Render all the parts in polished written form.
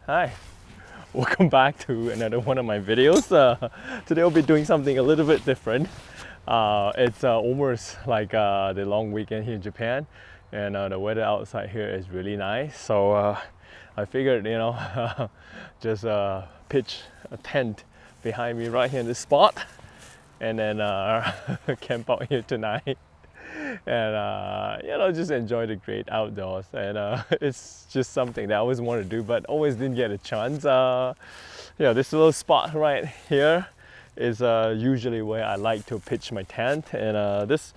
Hi, welcome back to another one of my videos. Today I'll be doing something a little bit different. It's almost like the long weekend here in Japan, and the weather outside here is really nice. So I figured, just pitch a tent behind me right here in this spot, and then camp out here tonight. And just enjoy the great outdoors. And it's just something that I always wanted to do, but always didn't get a chance. This little spot right here is usually where I like to pitch my tent. And this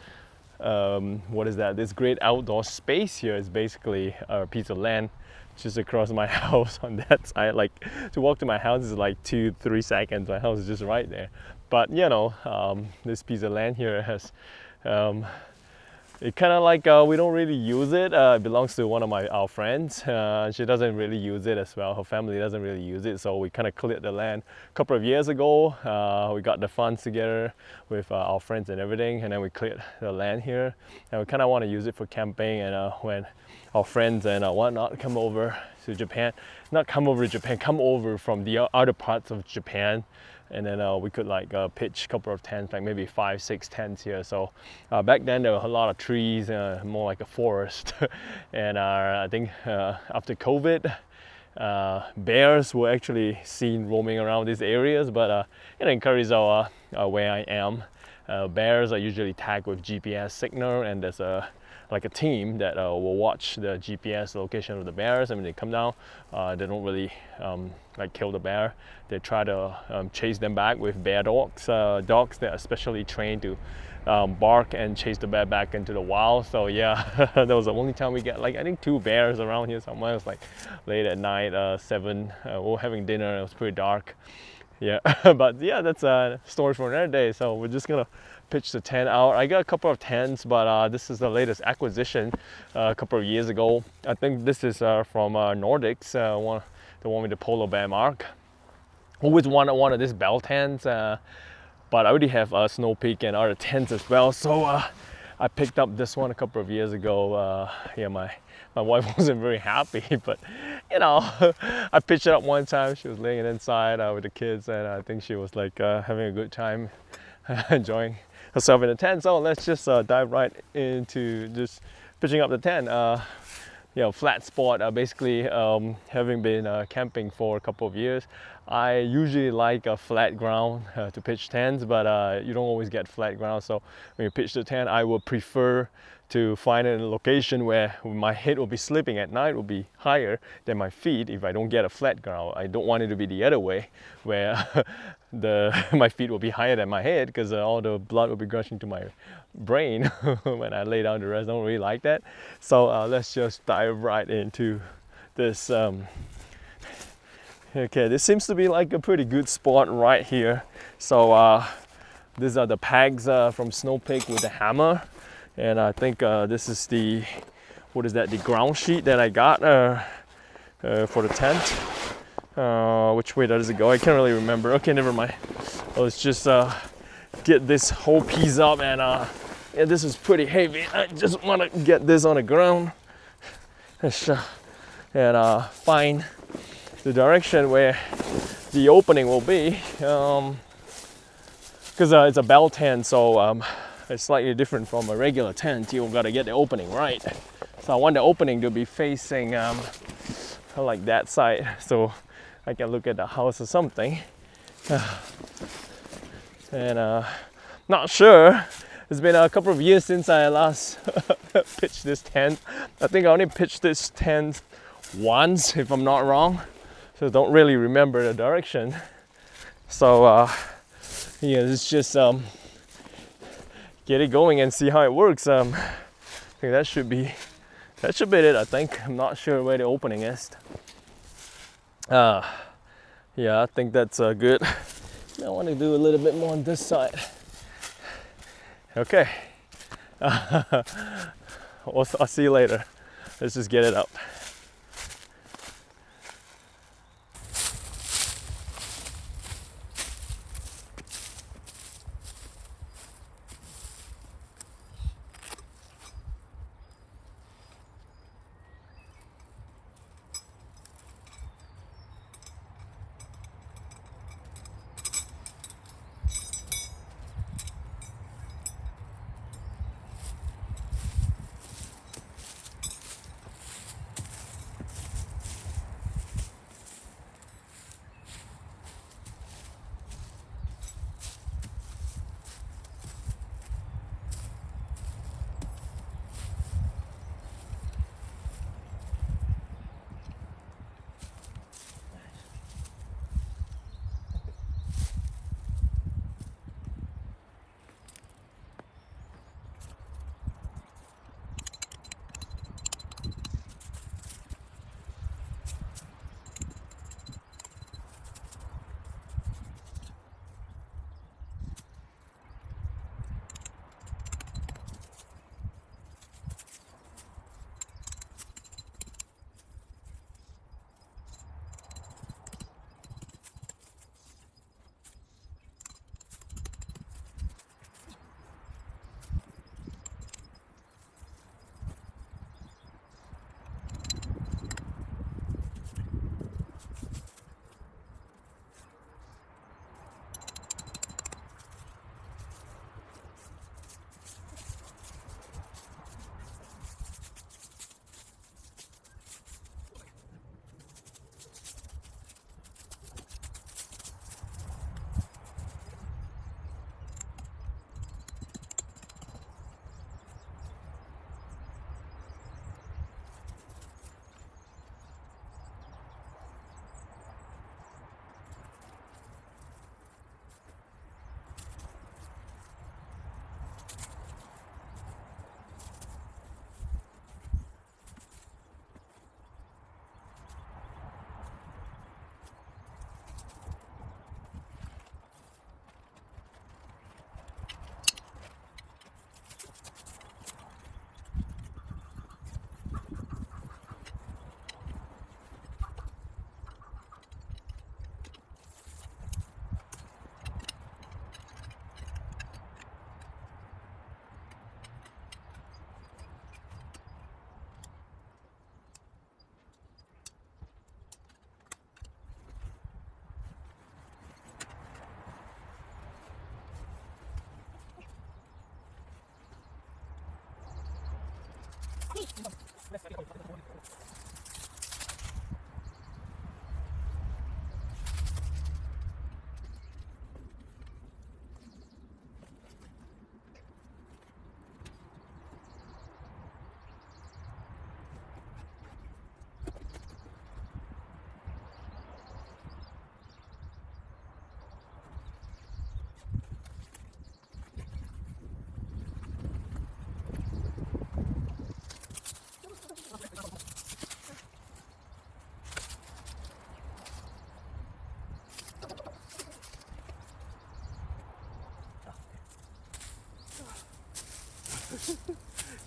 great outdoor space here is basically a piece of land just across my house on that side. Like, to walk to my house is like 2-3 seconds. My house is just right there. But this piece of land here has it kind of like we don't really use it. It belongs to one of our friends. She doesn't really use it as well. Her family doesn't really use it, so we kind of cleared the land a couple of years ago. We got the funds together with our friends and everything, and then we cleared the land here. And we kind of want to use it for camping. And when our friends and whatnot come over to Japan, come over from the other parts of Japan, and then we could pitch a couple of tents, like maybe 5-6 tents here. So back then there were a lot of trees, more like a forest. And I think after COVID, bears were actually seen roaming around these areas. But in Curacao, where I am, bears are usually tagged with GPS signal, and there's a team that will watch the GPS location of the bears. And when they come down, they don't really kill the bear. They try to chase them back with bear dogs, dogs that are specially trained to bark and chase the bear back into the wild. So yeah, that was the only time we get I think 2 bears around here somewhere. It was late at night, 7, we were having dinner. It was pretty dark. Yeah, but yeah, that's a story for another day. So we're just gonna pitch the tent out. I got a couple of tents, but this is the latest acquisition a couple of years ago. I think this is from Nordisk, the one with the polar bear mark. Always wanted one of these bell tents, but I already have Snow Peak and other tents as well. So I picked up this one a couple of years ago. My wife wasn't very happy, but I pitched it up one time. She was laying inside with the kids, and I think she was having a good time, enjoying herself in the tent. So let's just dive right into just pitching up the tent. Flat spot. Basically, having been camping for a couple of years, I usually like a flat ground to pitch tents, but you don't always get flat ground. So when you pitch the tent, I would prefer to find a location where my head will be sleeping at night will be higher than my feet if I don't get a flat ground. I don't want it to be the other way, where my feet will be higher than my head, because all the blood will be gushing to my brain when I lay down to rest. I don't really like that. So let's just dive right into this. Okay, this seems to be a pretty good spot right here. So these are the pegs from Snow Peak with the hammer. And I think this is the ground sheet that I got for the tent. Which way does it go? I can't really remember. Okay, never mind. Let's just get this whole piece up, and this is pretty heavy. I just want to get this on the ground and find the direction where the opening will be, because it's a bell tent, so it's slightly different from a regular tent. You gotta get the opening right. So I want the opening to be facing like that side, so I can look at the house or something. And not sure. It's been a couple of years since I last pitched this tent. I think I only pitched this tent once, if I'm not wrong. So don't really remember the direction. So it's just get it going and see how it works. I think that should be it. I think I'm not sure where the opening is. Yeah, I think that's good. I want to do a little bit more on this side. Okay. I'll see you later. Let's just get it up.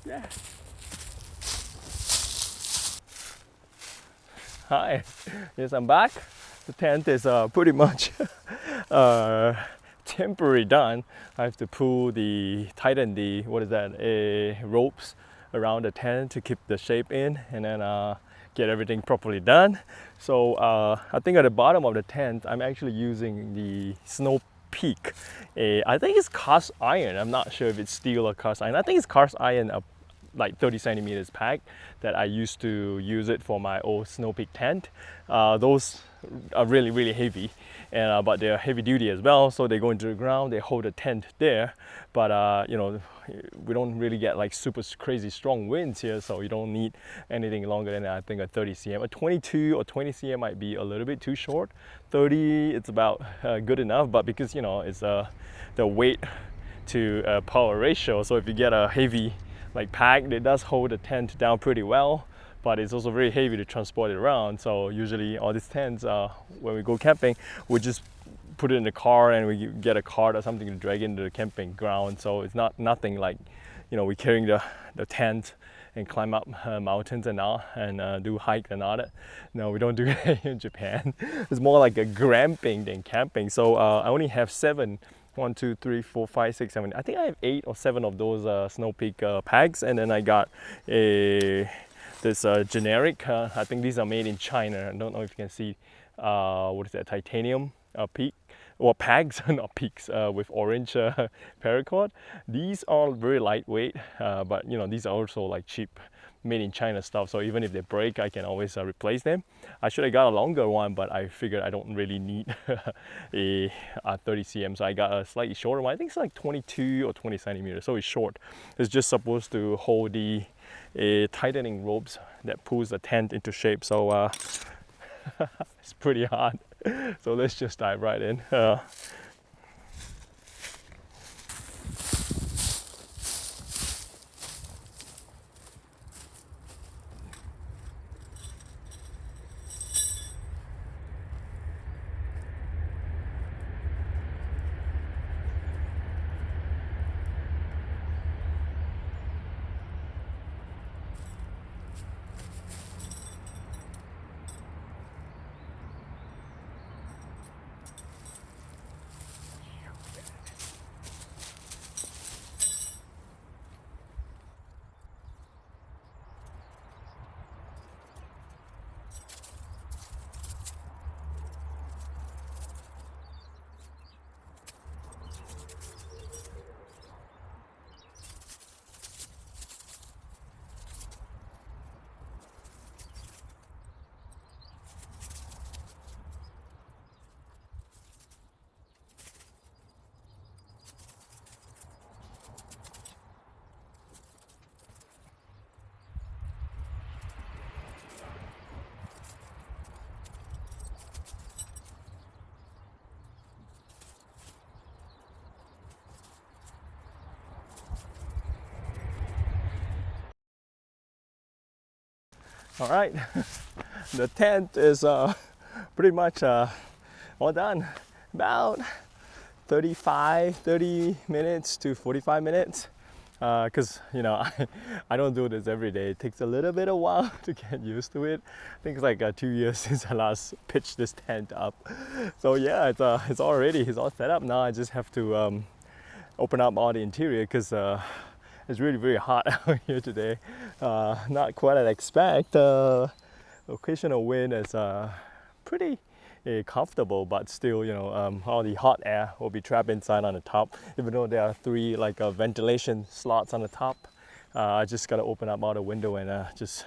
Yeah. Hi. Yes, I'm back. The tent is pretty much temporary done. I have to tighten the, what is that, ropes around the tent to keep the shape in, and then get everything properly done. So I think at the bottom of the tent, I'm actually using the snow peak. I think it's cast iron. I'm not sure if it's steel or cast iron. I think it's cast iron, like 30 centimeters pack that I used to use it for my old snow peak tent. Those are really heavy, and but they're heavy duty as well, so they go into the ground, they hold the tent there. But you know, we don't really get like super crazy strong winds here, so you don't need anything longer than, I think, a 30 cm. A 22 or 20 cm might be a little bit too short. 30, it's about good enough, but because, you know, it's the weight to power ratio, so if you get a heavy like pack, it does hold the tent down pretty well, but it's also very heavy to transport it around. So usually all these tents, when we go camping, we just put it in the car and we get a cart or something to drag into the camping ground. So it's nothing like, you know, we're carrying the tent and climb up mountains and all, and do hike and all that. No, we don't do it in Japan. It's more like a glamping than camping. So I only have 7. 1, 2, 3, 4, 5, 6, 7. I think I have 8 or 7 of those Snow Peak packs, and then I got this generic. I think these are made in China. I don't know if you can see. What is that? Titanium peak or pegs, not peaks, with orange paracord. These are very lightweight, but you know, these are also like cheap, made in China stuff, so even if they break, I can always replace them. I should have got a longer one, but I figured I don't really need a 30 cm, so I got a slightly shorter one. I think it's like 22 or 20 centimeters, so it's short. It's just supposed to hold the tightening ropes that pulls the tent into shape. So it's pretty hard. So let's just dive right in. All right, the tent is pretty much all done. About 30 minutes to 45 minutes. Because you know, I don't do this every day. It takes a little bit of while to get used to it. I think it's like 2 years since I last pitched this tent up. So yeah, it's all ready. It's all set up now. I just have to open up all the interior because it's really very hot out here today. Not quite as I expect. Occasional wind is pretty comfortable, but still, you know, all the hot air will be trapped inside on the top, even though there are 3 like ventilation slots on the top. I just gotta open up all the window and just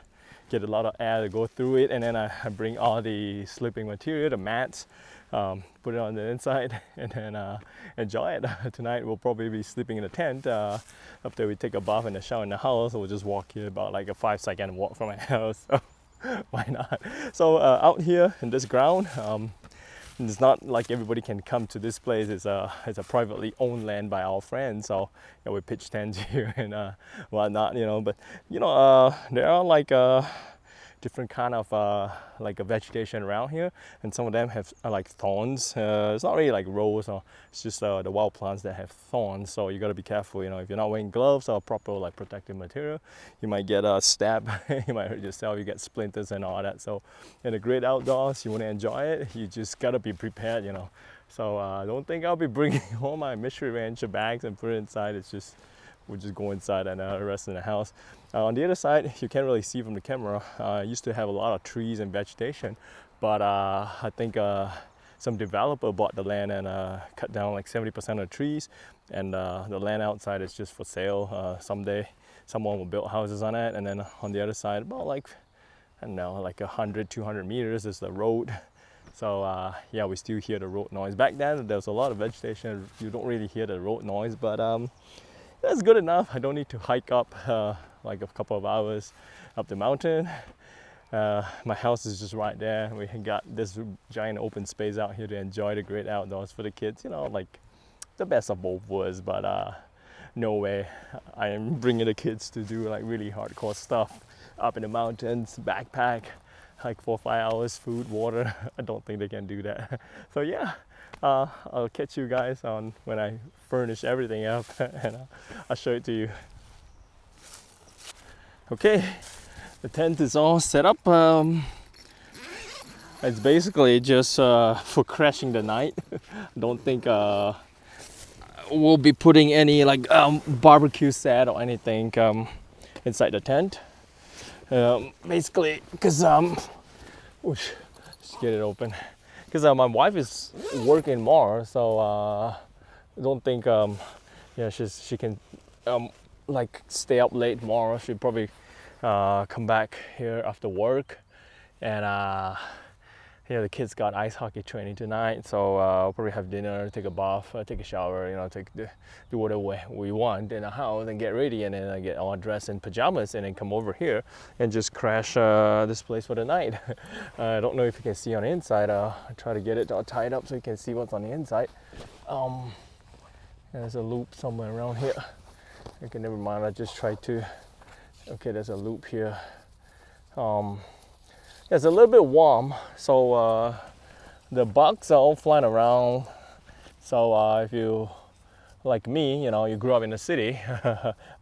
get a lot of air to go through it, and then I bring all the sleeping material, the mats, put it on the inside, and then enjoy it. Tonight we'll probably be sleeping in a tent. After we take a bath and a shower in the house, we'll just walk here about like a 5-second walk from my house. So why not? So out here in this ground, it's not like everybody can come to this place. It's a privately owned land by our friends. So we pitch tents here and whatnot, But there are like different kind of like a vegetation around here, and some of them have like thorns. It's not really like rose, or it's just the wild plants that have thorns. So you got to be careful. If you're not wearing gloves or proper like protective material, you might get a stab. You might hurt yourself. You get splinters and all that. So in the great outdoors, you want to enjoy it. You just gotta be prepared. So I don't think I'll be bringing all my Mystery Rancher bags and put it inside. It's just we'll just go inside and rest in the house. On the other side, you can't really see from the camera. I used to have a lot of trees and vegetation, but I think some developer bought the land and cut down like 70% of the trees, and the land outside is just for sale. Someday someone will build houses on it, and then on the other side, about like, I don't know, like 100-200 meters is the road. So yeah, we still hear the road noise. Back then there was a lot of vegetation. You don't really hear the road noise, but that's good enough. I don't need to hike up like a couple of hours up the mountain. My house is just right there. We got this giant open space out here to enjoy the great outdoors for the kids. Like the best of both worlds, but no way I am bringing the kids to do like really hardcore stuff up in the mountains, backpack, like 4 or 5 hours, food, water. I don't think they can do that. So yeah, I'll catch you guys on when I furnish everything up and I'll show it to you. Okay, the tent is all set up. It's basically just for crashing the night. Don't think we'll be putting any like barbecue set or anything inside the tent. Basically, because let's get it open. Because my wife is working more, so I don't think she can like stay up late tomorrow. She'll probably come back here after work, and the kids got ice hockey training tonight, so I'll probably have dinner, take a bath, take a shower, do whatever we want in the house and get ready, and then I get all dressed in pajamas and then come over here and just crash this place for the night. I don't know if you can see on the inside. I try to get it all tied up so you can see what's on the inside. There's a loop somewhere around here. Okay, never mind, I just tried to. Okay, there's a loop here. It's a little bit warm, so the bugs are all flying around. So if you, like me, you grew up in the city.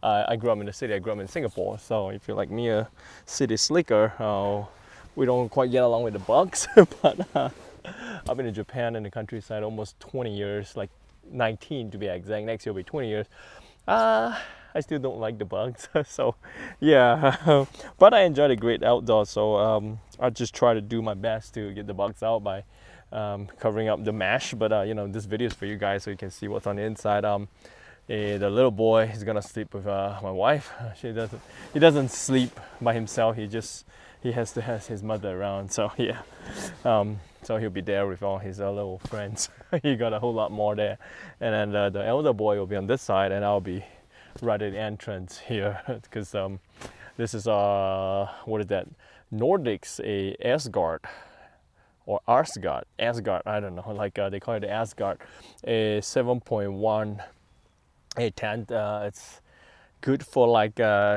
I grew up in the city. I grew up in Singapore. So if you're like me, a city slicker, we don't quite get along with the bugs. But I've been in Japan in the countryside almost 20 years, like 19 to be exact. Next year will be 20 years. I still don't like the bugs, so yeah, but I enjoy the great outdoors, so I just try to do my best to get the bugs out by covering up the mesh. But this video is for you guys so you can see what's on the inside. The little boy is gonna sleep with my wife. He doesn't sleep by himself. He has to have his mother around, so yeah. So he'll be there with all his little friends. He got a whole lot more there, and then the elder boy will be on this side, and I'll be right at the entrance here, because this is what is that? Nordisk Asgard or Asgard, I don't know, like they call it the Asgard, a 7.1 a tent. It's good for like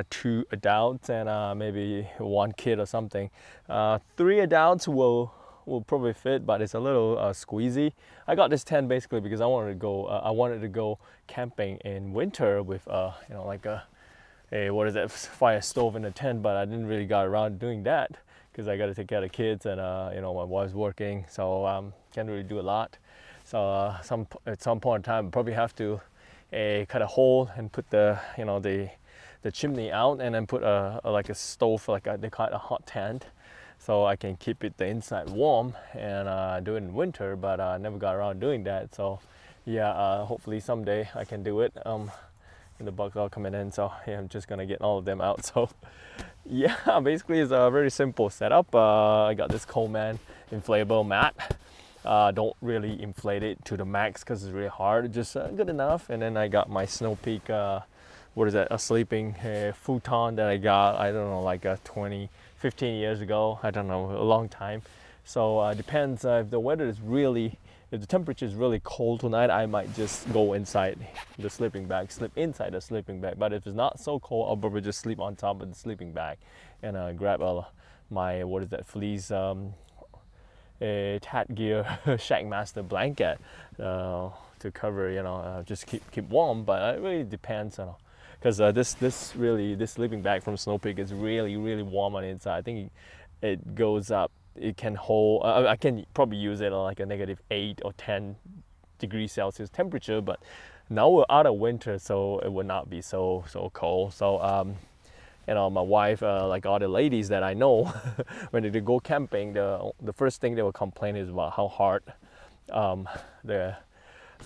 2 adults and maybe 1 kid or something. 3 adults will probably fit, but it's a little squeezy. I got this tent basically because I wanted to go camping in winter with like a what is that, fire stove in the tent, but I didn't really got around to doing that because I got to take care of the kids, and my wife's working, so can't really do a lot. So at some point in time, probably have to cut a hole and put the chimney out, and then put like a stove, like they call it a hot tent, so I can keep the inside warm and do it in winter. But I never got around doing that. So yeah, hopefully someday I can do it. and the bugs all coming in. So yeah, I'm just gonna get all of them out. So yeah, basically it's a very simple setup. I got this Coleman inflatable mat. Don't really inflate it to the max because it's really hard, just good enough. And then I got my Snow Peak, what is that, a sleeping futon that I got, I don't know, like 15 years ago, I don't know, a long time. So depends if the weather is really, if the temperature is really cold tonight, I might just go inside the sleeping bag, sleep inside the sleeping bag. But if it's not so cold, I'll probably just sleep on top of the sleeping bag and grab my, what is that, fleece a Tat Gear Shackmaster blanket to cover, just keep warm. But it really depends, because this sleeping bag from Snow Peak is really warm on the inside. I think it goes up. It can hold. I can probably use it on like a -8 or 10 degrees Celsius temperature. But now we're out of winter, so it would not be so cold. So my wife, like all the ladies that I know, when they go camping, the first thing they will complain is about how hard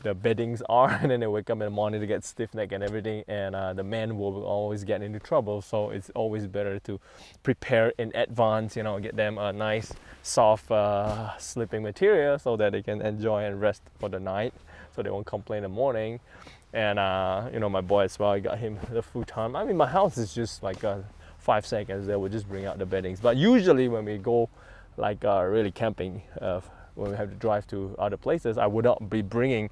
the beddings are, and then they wake up in the morning to get stiff neck and everything, and the men will always get into trouble. So it's always better to prepare in advance, get them a nice soft sleeping material so that they can enjoy and rest for the night, so they won't complain in the morning. And my boy as well, I got him the futon. I mean, my house is just like 5 seconds. They would just bring out the beddings. But usually when we go like really camping, when we have to drive to other places, I would not be bringing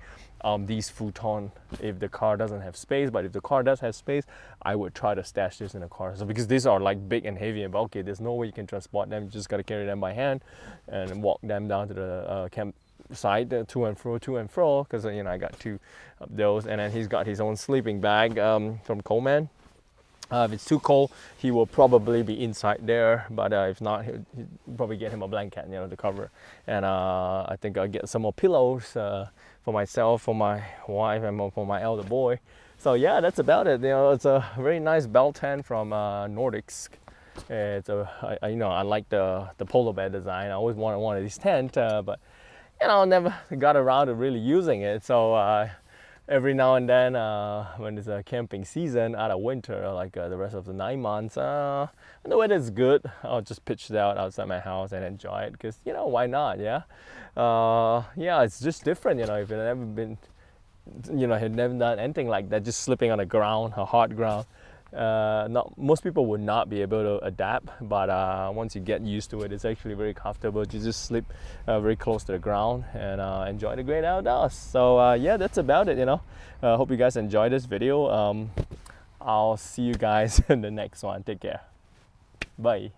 these futon if the car doesn't have space. But if the car does have space, I would try to stash this in the car. So because these are like big and heavy and bulky, there's no way you can transport them. You just gotta carry them by hand and walk them down to the camp side, to and fro, because I got 2 of those. And then he's got his own sleeping bag from Coleman. If it's too cold, he will probably be inside there, but if not, he'll probably get him a blanket, to cover. And I think I'll get some more pillows for myself, for my wife, and for my elder boy. So yeah, that's about it. It's a very nice bell tent from Nordisk. I like the polar bear design. I always wanted one of these tents, but never got around to really using it. So every now and then, when it's a camping season out of winter, like the rest of the 9 months, when the weather is good, I'll just pitch it out outside my house and enjoy it. Because why not? Yeah, it's just different. If you've never been, had never done anything like that, just slipping on the ground, a hard ground. Not most people would not be able to adapt, but once you get used to it, it's actually very comfortable. You just sleep very close to the ground and enjoy the great outdoors. So yeah, that's about it. Hope you guys enjoyed this video. I'll see you guys in the next one. Take care. Bye.